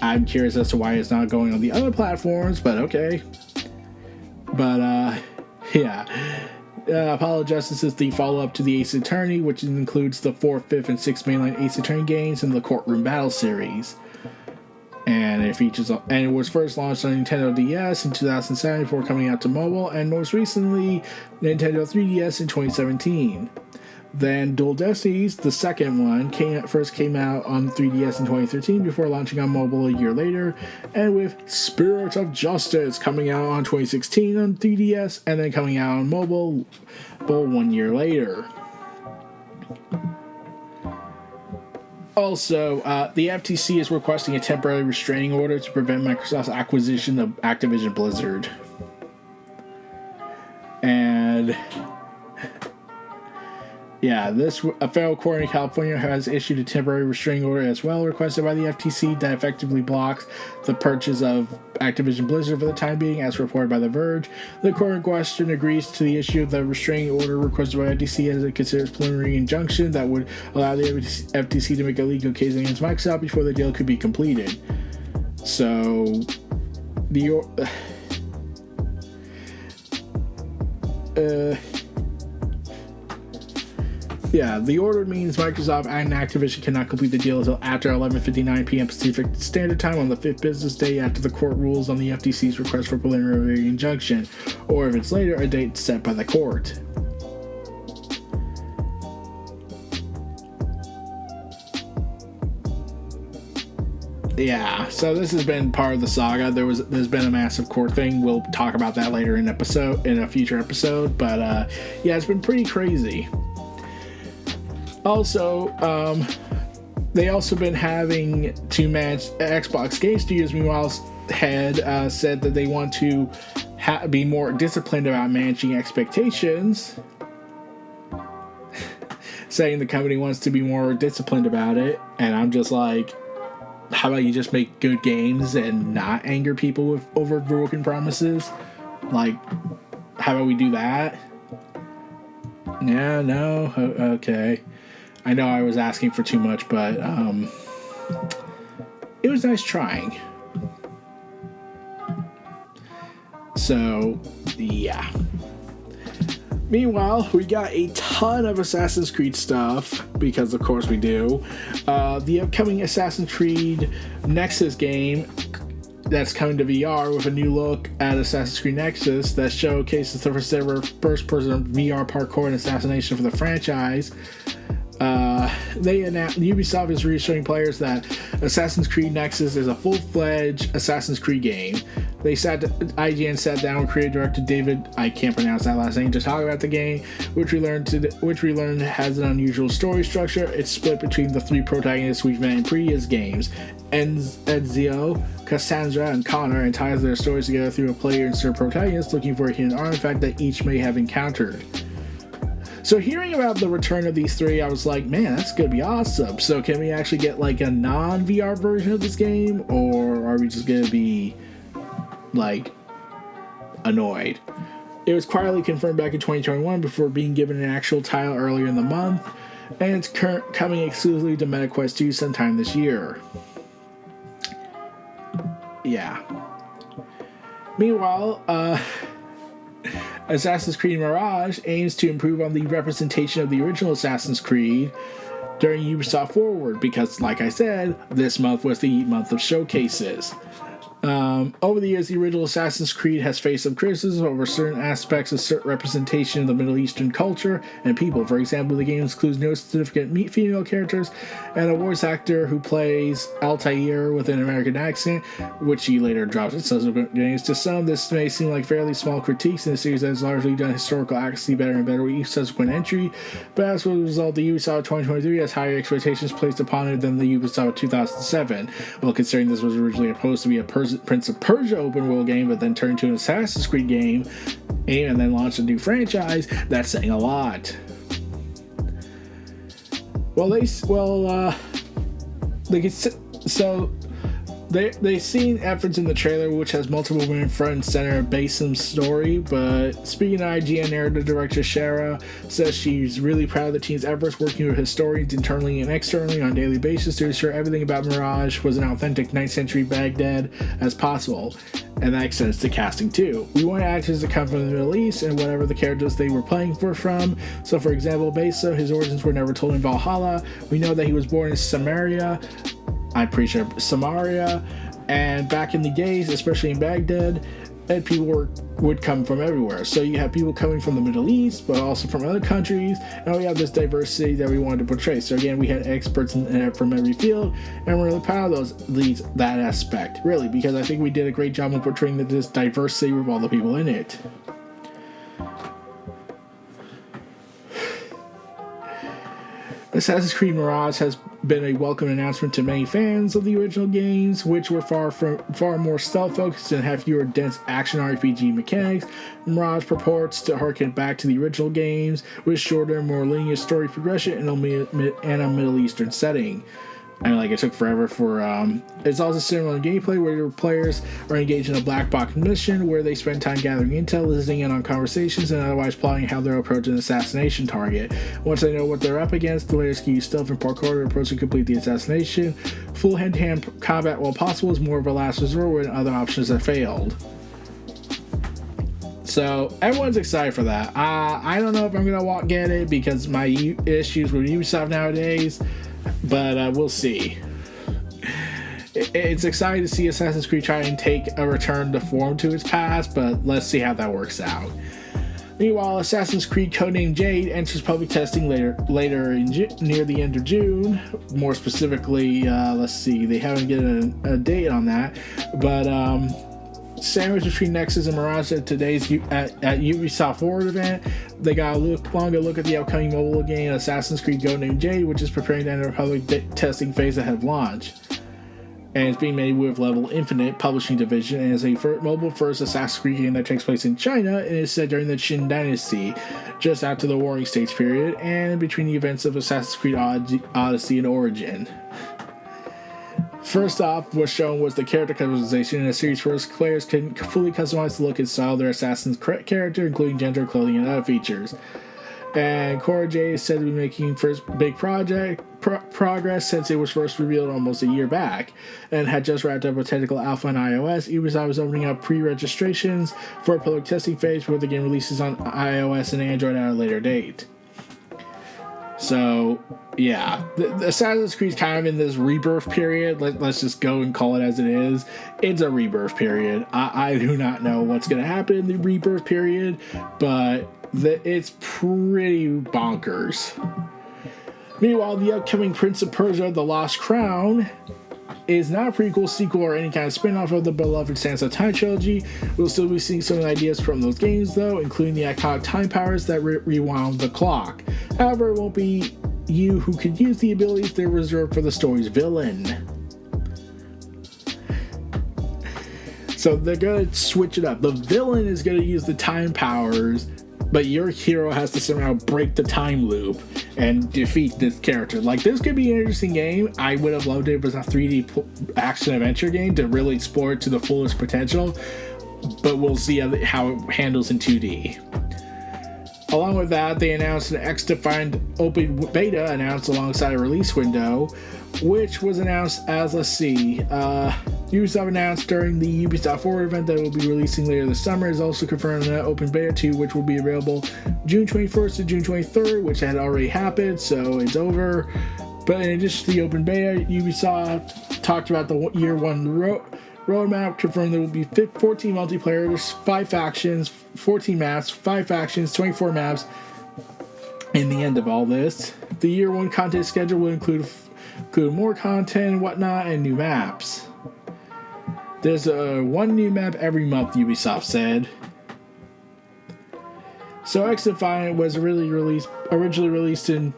I'm curious as to why it's not going on the other platforms, but okay. But, yeah. Apollo Justice is the follow-up to the Ace Attorney, which includes the 4th, 5th, and 6th mainline Ace Attorney games in the Courtroom Battle series. And it was first launched on Nintendo DS in 2007 before coming out to mobile, and most recently, Nintendo 3DS in 2017. Then Dual Destinies, the second one, first came out on 3DS in 2013 before launching on mobile a year later, and with Spirit of Justice coming out on 2016 on 3DS and then coming out on mobile 1 year later. Also, the FTC is requesting a temporary restraining order to prevent Microsoft's acquisition of Activision-Blizzard. And yeah, a federal court in California has issued a temporary restraining order as well, requested by the FTC, that effectively blocks the purchase of Activision-Blizzard for the time being, as reported by The Verge. The court in question agrees to the issue of the restraining order requested by FTC as it considers preliminary injunction that would allow the FTC to make a legal case against Microsoft before the deal could be completed. So the the order means Microsoft and Activision cannot complete the deal until after 11:59 p.m. Pacific Standard Time on the 5th business day after the court rules on the FTC's request for preliminary injunction, or if it's later, a date set by the court. Yeah, so this has been part of the saga. There's been a massive court thing. We'll talk about that later in a future episode. But yeah, it's been pretty crazy. Also, they also been having to manage Xbox Game Studios. Meanwhile, had said that they want to be more disciplined about managing expectations, saying the company wants to be more disciplined about it. And I'm just like, how about you just make good games and not anger people over broken promises? Like, how about we do that? Yeah, no, okay. I know I was asking for too much, but it was nice trying. So, yeah. Meanwhile, we got a ton of Assassin's Creed stuff, because of course we do. The upcoming Assassin's Creed Nexus game that's coming to VR with a new look at Assassin's Creed Nexus that showcases the first-person VR parkour and assassination for the franchise. They announced Ubisoft is reassuring players that Assassin's Creed Nexus is a full-fledged Assassin's Creed game. IGN sat down with creative director David, I can't pronounce that last name, to talk about the game, which we learned has an unusual story structure. It's split between the three protagonists we've met in previous games, Ezio, Cassandra, and Connor, and ties their stories together through a player-insert protagonist looking for a hidden artifact that each may have encountered. So hearing about the return of these three, I was like, man, that's going to be awesome. So can we actually get like a non-VR version of this game? Or are we just going to be like annoyed? It was quietly confirmed back in 2021 before being given an actual title earlier in the month. And it's coming exclusively to MetaQuest 2 sometime this year. Yeah. Meanwhile, Assassin's Creed Mirage aims to improve on the representation of the original Assassin's Creed during Ubisoft Forward, because, like I said, this month was the month of showcases. Over the years, the original Assassin's Creed has faced some criticism over certain aspects of certain representation of the Middle Eastern culture and people. For example, the game includes no significant female characters and a voice actor who plays Altair with an American accent, which he later drops in subsequent games. To some, this may seem like fairly small critiques in a series that has largely done historical accuracy better and better with each subsequent entry, but as a result, the Ubisoft 2023 has higher expectations placed upon it than the Ubisoft 2007. Well, considering this was originally supposed to be a Prince of Persia open world game, but then turned into an Assassin's Creed game, and then launched a new franchise, that's saying a lot. They've seen efforts in the trailer, which has multiple women front and center of Basim's story, but speaking to IGN, narrative director Shara says she's really proud of the team's efforts working with historians internally and externally on a daily basis to ensure everything about Mirage was an authentic 9th century Baghdad as possible. And that extends to casting too. We want actors to come from the Middle East and whatever the characters they were playing were from. So for example, Basim, his origins were never told in Valhalla. We know that he was born in Samaria, and back in the days, especially in Baghdad, and people would come from everywhere. So you have people coming from the Middle East, but also from other countries, and we have this diversity that we wanted to portray. So again, we had experts from every field, and we're really proud of that aspect, really, because I think we did a great job of portraying this diversity with all the people in it. Assassin's Creed Mirage has been a welcome announcement to many fans of the original games, which were far more stealth-focused and have fewer dense action RPG mechanics. Mirage purports to harken back to the original games, with shorter, more linear story progression in a Middle Eastern setting. I mean, like, it took forever for, it's also similar gameplay where your players are engaged in a black box mission where they spend time gathering intel, listening in on conversations, and otherwise plotting how they'll approach an assassination target. Once they know what they're up against, the players can use stealth and parkour to approach and complete the assassination. Full hand-to-hand combat, while possible, is more of a last resort when other options have failed. So, everyone's excited for that. I don't know if I'm going to get it because my issues with Ubisoft nowadays, but we'll see. It's exciting to see Assassin's Creed try and take a return to form to its past, but let's see how that works out. Meanwhile, Assassin's Creed codenamed Jade enters public testing later near the end of June. More specifically, let's see, they haven't given a date on that, but sandwiched between Nexus and Mirage at today's at Ubisoft Forward event, they got a longer look at the upcoming mobile game Assassin's Creed codenamed Jade, which is preparing to enter a public testing phase ahead of launch. And it's being made with Level Infinite Publishing Division and is a mobile-first Assassin's Creed game that takes place in China and is set during the Qin Dynasty, just after the Warring States period, and between the events of Assassin's Creed Odyssey and Origin. First off, what's shown was the character customization. In a series first, players can fully customize the look and style of their assassin's character, including gender, clothing, and other features. And Cora Jade is said to be making first big progress since it was first revealed almost a year back, and had just wrapped up a technical alpha on iOS. Ubisoft is opening up pre-registrations for a public testing phase before the game releases on iOS and Android at a later date. So, yeah, the Assassin's Creed's kind of in this rebirth period. Let's just go and call it as it is. It's a rebirth period. I do not know what's going to happen in the rebirth period, but it's pretty bonkers. Meanwhile, the upcoming Prince of Persia: The Lost Crown is not a prequel, sequel, or any kind of spin-off of the beloved Sands of Time trilogy. We'll still be seeing some ideas from those games, though, including the iconic time powers that rewound the clock. However, it won't be you who could use the abilities they're reserved for the story's villain. So they're going to switch it up. The villain is going to use the time powers, but your hero has to somehow break the time loop and defeat this character. Like, this could be an interesting game. I would have loved it if it was a 3D action-adventure game to really explore it to the fullest potential, but we'll see how it handles in 2D. Along with that, they announced an X-defined open beta announced alongside a release window, which was announced as, Ubisoft announced during the Ubisoft Forward event that it will be releasing later this summer. Is also confirmed an open beta 2, which will be available June 21st to June 23rd, which had already happened, so it's over. But in addition to the open beta, Ubisoft talked about the year one roadmap, confirmed there will be 14 multiplayers, 5 factions, 14 maps, 5 factions, 24 maps. In the end of all this, the year one content schedule will include more content and whatnot, and new maps. There's one new map every month, Ubisoft said. So X-Defiant was originally released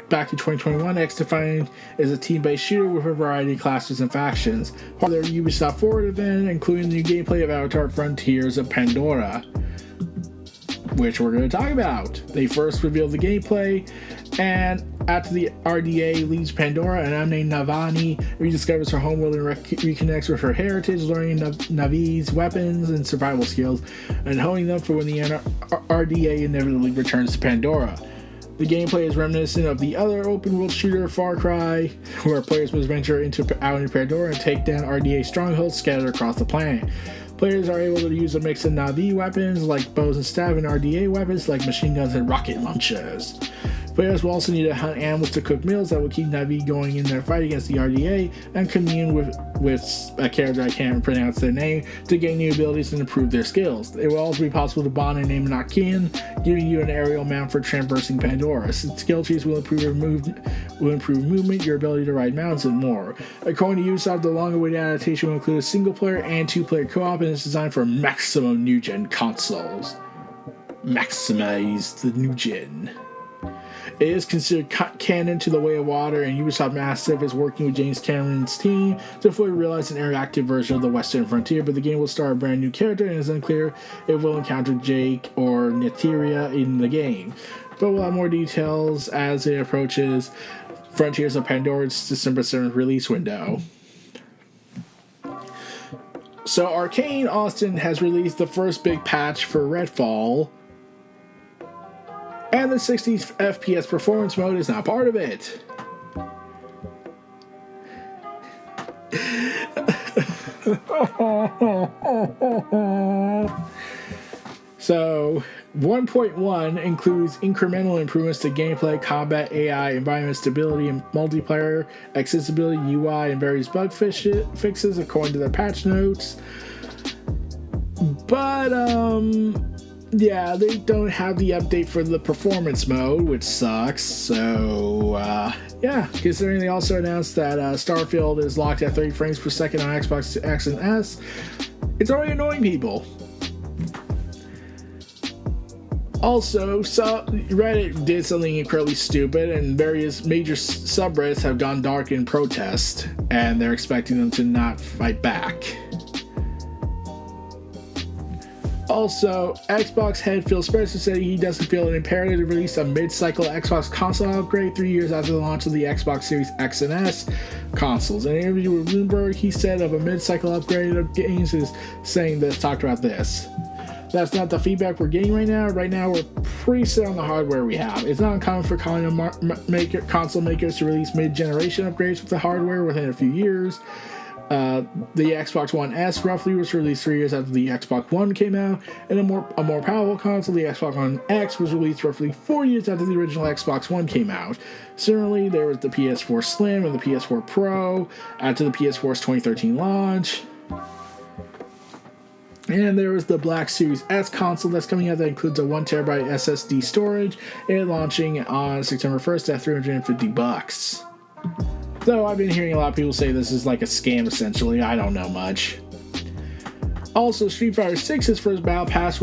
back in 2021. X-Defiant is a team-based shooter with a variety of classes and factions. Part of their Ubisoft Forward event, including the new gameplay of Avatar Frontiers of Pandora, which we're going to talk about. They first revealed the gameplay, and after the RDA leaves Pandora, an unnamed Navani rediscovers her homeworld and reconnects with her heritage, learning Navi's weapons and survival skills, and honing them for when the RDA inevitably returns to Pandora. The gameplay is reminiscent of the other open-world shooter Far Cry, where players must venture out into Pandora and take down RDA strongholds scattered across the planet. Players are able to use a mix of Navi weapons like bows and staff and RDA weapons like machine guns and rocket launchers. Players will also need to hunt animals to cook meals that will keep Navi going in their fight against the RDA, and commune with a character I can't pronounce their name to gain new abilities and improve their skills. It will also be possible to bond and name an Akin, giving you an aerial mount for traversing Pandora. Skill trees will improve movement, your ability to ride mounts, and more. According to Ubisoft, the long-awaited adaptation will include a single-player and two-player co-op, and is designed for maximum new-gen consoles. Maximize the new-gen. It is considered canon to The Way of Water, and Ubisoft Massive is working with James Cameron's team to fully realize an interactive version of the Western Frontier, but the game will star a brand new character, and it is unclear if it will encounter Jake or Neteria in the game. But we'll have more details as it approaches. Frontiers of Pandora's December 7th release window. So Arcane Austin has released the first big patch for Redfall, and the 60 FPS performance mode is not part of it. So 1.1 includes incremental improvements to gameplay, combat, AI, environment stability, and multiplayer, accessibility, UI, and various bug fixes according to their patch notes. But yeah, they don't have the update for the performance mode, which sucks. So yeah, considering they also announced that Starfield is locked at 30 frames per second on Xbox X and S, it's already annoying people. Also, Reddit did something incredibly stupid, and various major subreddits have gone dark in protest, and they're expecting them to not fight back. Also, Xbox head Phil Spencer said he doesn't feel it imperative to release a mid-cycle Xbox console upgrade 3 years after the launch of the Xbox Series X and S consoles. In an interview with Bloomberg, he said of a mid-cycle upgrade of games is saying this, talked about this. That's not the feedback we're getting right now. Right now, we're pretty set on the hardware we have. It's not uncommon for console makers to release mid-generation upgrades with the hardware within a few years. The Xbox One S roughly was released 3 years after the Xbox One came out, and a more powerful console, the Xbox One X, was released roughly 4 years after the original Xbox One came out. Similarly, there was the PS4 Slim and the PS4 Pro after the PS4's 2013 launch. And there was the Black Series S console that's coming out that includes a 1TB SSD storage and launching on September 1st at $350. Though I've been hearing a lot of people say this is like a scam essentially, I don't know much. Also, Street Fighter 6's first Battle Pass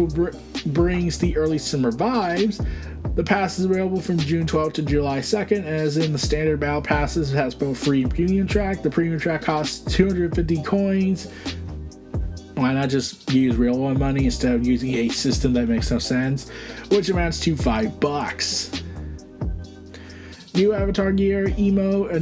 brings the early summer vibes. The pass is available from June 12th to July 2nd, and as in the standard Battle Passes, it has both free and premium track. The premium track costs 250 coins. Why not just use real one money instead of using a system that makes no sense, which amounts to $5. New avatar gear, emote, a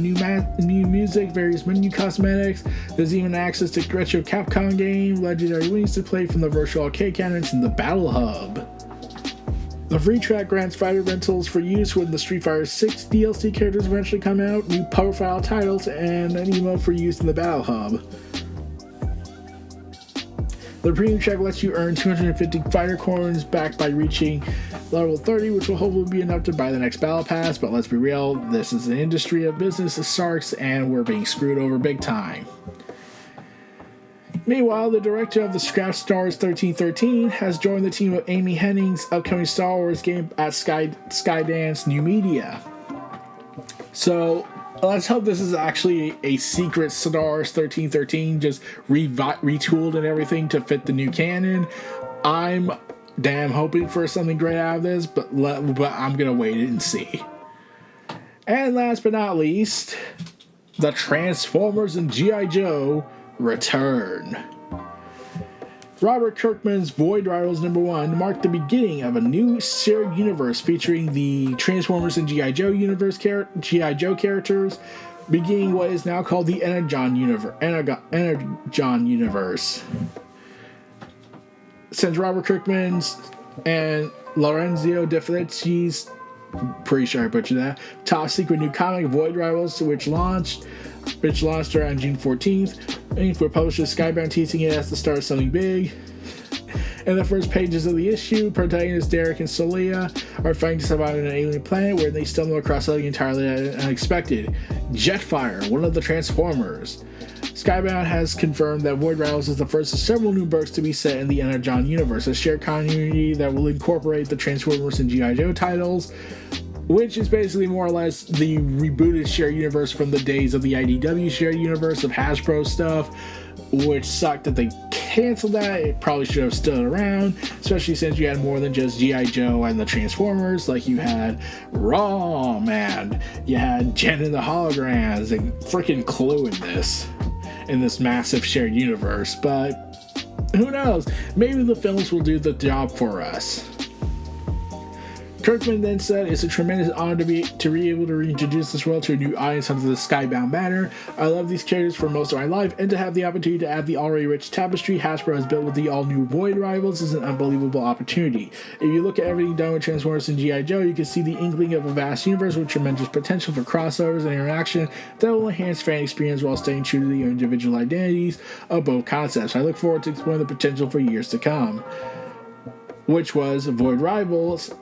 new music, various menu cosmetics. There's even access to retro Capcom game, legendary wings to play from the virtual arcade cabinets in the Battle Hub. The free track grants fighter rentals for use when the Street Fighter 6 DLC characters eventually come out, new profile titles, and an emote for use in the Battle Hub. The premium track lets you earn 250 fighter coins back by reaching level 30, which will hopefully be enough to buy the next Battle Pass, but let's be real, this is an industry of business of sharks, and we're being screwed over big time. Meanwhile, the director of the Scrap Stars 1313 has joined the team of Amy Hennig's upcoming Star Wars game at Skydance New Media. So, let's hope this is actually a secret Star Wars 1313, just retooled and everything to fit the new canon. I'm damn hoping for something great out of this, but I'm gonna wait and see. And last but not least, the Transformers and G.I. Joe return. Robert Kirkman's Void Rivals #1 marked the beginning of a new shared universe featuring the Transformers and G.I. Joe universe G.I. Joe characters, beginning what is now called the Energon universe. Since Robert Kirkman's and Lorenzo De Felicci's, pretty sure I butchered that, top secret new comic Void Rivals, which launched around June 14th, and for publisher Skybound teasing it as the start of something big. In the first pages of the issue, protagonists Derek and Solia are fighting to survive on an alien planet where they stumble across something entirely unexpected: Jetfire, one of the Transformers. Skybound has confirmed that Void Rivals is the first of several new books to be set in the Energon universe, a shared continuity that will incorporate the Transformers and G.I. Joe titles, which is basically more or less the rebooted shared universe from the days of the IDW shared universe of Hasbro stuff, which sucked that they canceled that. It probably should have stood around, especially since you had more than just G.I. Joe and the Transformers. Like, you had Rom, and you had Jen and the Holograms, and freaking Clue in this massive shared universe. But who knows? Maybe the films will do the job for us. Kirkman then said, "It's a tremendous honor to be able to reintroduce this world to a new audience under the Skybound banner. I love these characters for most of my life, and to have the opportunity to add the already rich tapestry Hasbro has built with the all-new Void Rivals is an unbelievable opportunity. If you look at everything done with Transformers and G.I. Joe, you can see the inkling of a vast universe with tremendous potential for crossovers and interaction that will enhance fan experience while staying true to the individual identities of both concepts. I look forward to exploring the potential for years to come." Which was Void Rivals.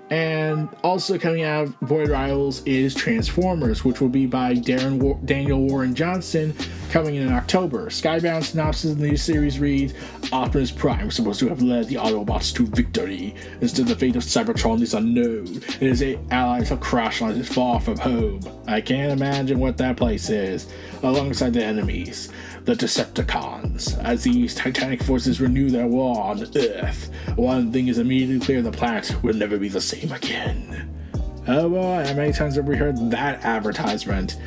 And also coming out of Void Rivals is Transformers, which will be by Daniel Warren Johnson, coming in October. Skybound synopsis of the new series reads, "Optimus Prime was supposed to have led the Autobots to victory. Instead, the fate of Cybertron is unknown, and his allies have crashed landed far from home. I can't imagine what that place is, alongside the enemies, the Decepticons. As these titanic forces renew their war on Earth, one thing is immediately clear: the planet will never be the same again." Oh boy, how many times have we heard that advertisement?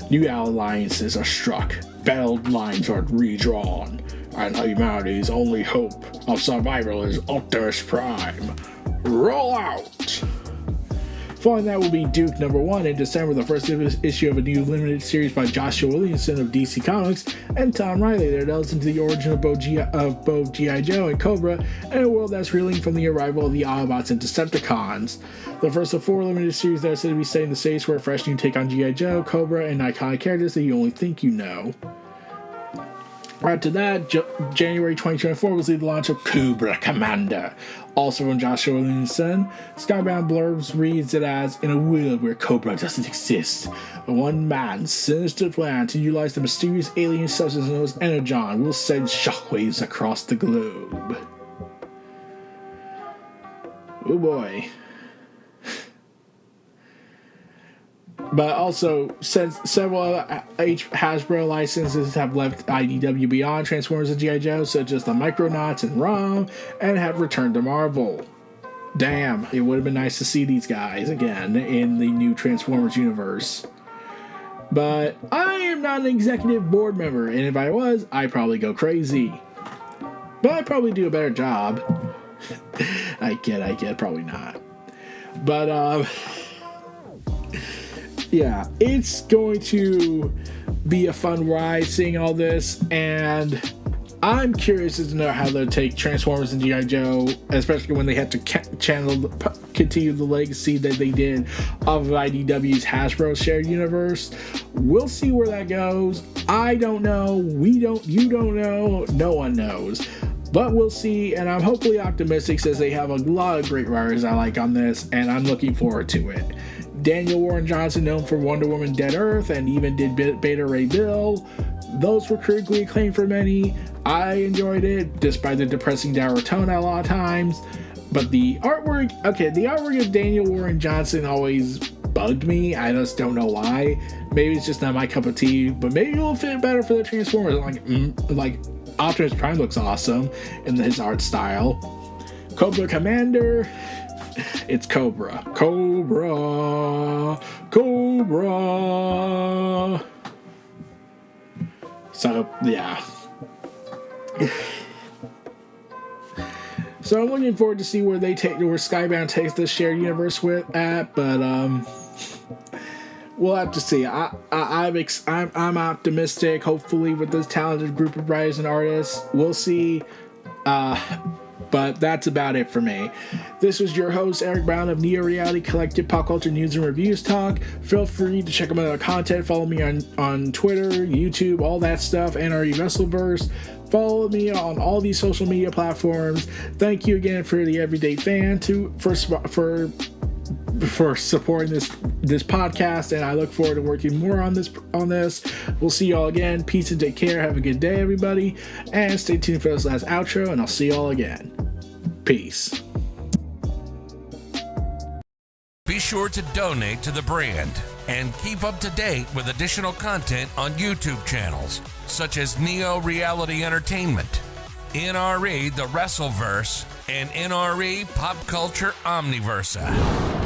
New alliances are struck, battle lines are redrawn, and humanity's only hope of survival is Optimus Prime. Roll out! Following that will be Duke #1 in December, the first issue of a new limited series by Joshua Williamson of DC Comics and Tom Riley that delves into the origin of both G.I. Joe and Cobra and a world that's reeling from the arrival of the Autobots and Decepticons. The first of 4 limited series that are said to be setting the stage for a fresh new take on G.I. Joe, Cobra, and iconic characters that you only think you know. After that, January 2024 was the launch of Cobra Commander, also from Joshua Williamson. Skybound blurbs reads it as, "In a world where Cobra doesn't exist, one man's sinister plan to utilize the mysterious alien substance known as Energon will send shockwaves across the globe." Oh boy. But also, since several other Hasbro licenses have left IDW beyond Transformers and G.I. Joe, such as the Micronauts and ROM, and have returned to Marvel. Damn, it would have been nice to see these guys again in the new Transformers universe. But I am not an executive board member, and if I was, I'd probably go crazy. But I'd probably do a better job. I kid, probably not. But, yeah, it's going to be a fun ride seeing all this, and I'm curious to know how they'll take Transformers and G.I. Joe, especially when they have to continue the legacy that they did of IDW's Hasbro shared universe. We'll see where that goes. I don't know. You don't know. No one knows. But we'll see, and I'm hopefully optimistic since they have a lot of great writers I like on this, and I'm looking forward to it. Daniel Warren Johnson, known for Wonder Woman Dead Earth, and even did Beta Ray Bill. Those were critically acclaimed for many. I enjoyed it, despite the depressing dour tone a lot of times. But the artwork of Daniel Warren Johnson always bugged me. I just don't know why. Maybe it's just not my cup of tea, but maybe it'll fit better for the Transformers. Like Optimus Prime looks awesome in his art style. Cobra Commander. It's Cobra. So, yeah. So I'm looking forward to see where Skybound takes this shared universe but we'll have to see. I'm optimistic. Hopefully, with this talented group of writers and artists, we'll see. But that's about it for me. This was your host, Eric Brown of Neo Reality Collective Pop Culture News and Reviews Talk. Feel free to check out my other content. Follow me on Twitter, YouTube, all that stuff, NRE Wrestleverse. Follow me on all these social media platforms. Thank you again for the everyday fan for supporting this podcast, and I look forward to working more on this. We'll see y'all again. Peace and take care. Have a good day, everybody, and stay tuned for this last outro, and I'll see y'all again. Peace. Be sure to donate to the brand and keep up to date with additional content on YouTube channels such as Neo Reality Entertainment, NRE The Wrestleverse, and NRE Pop Culture Omniversa.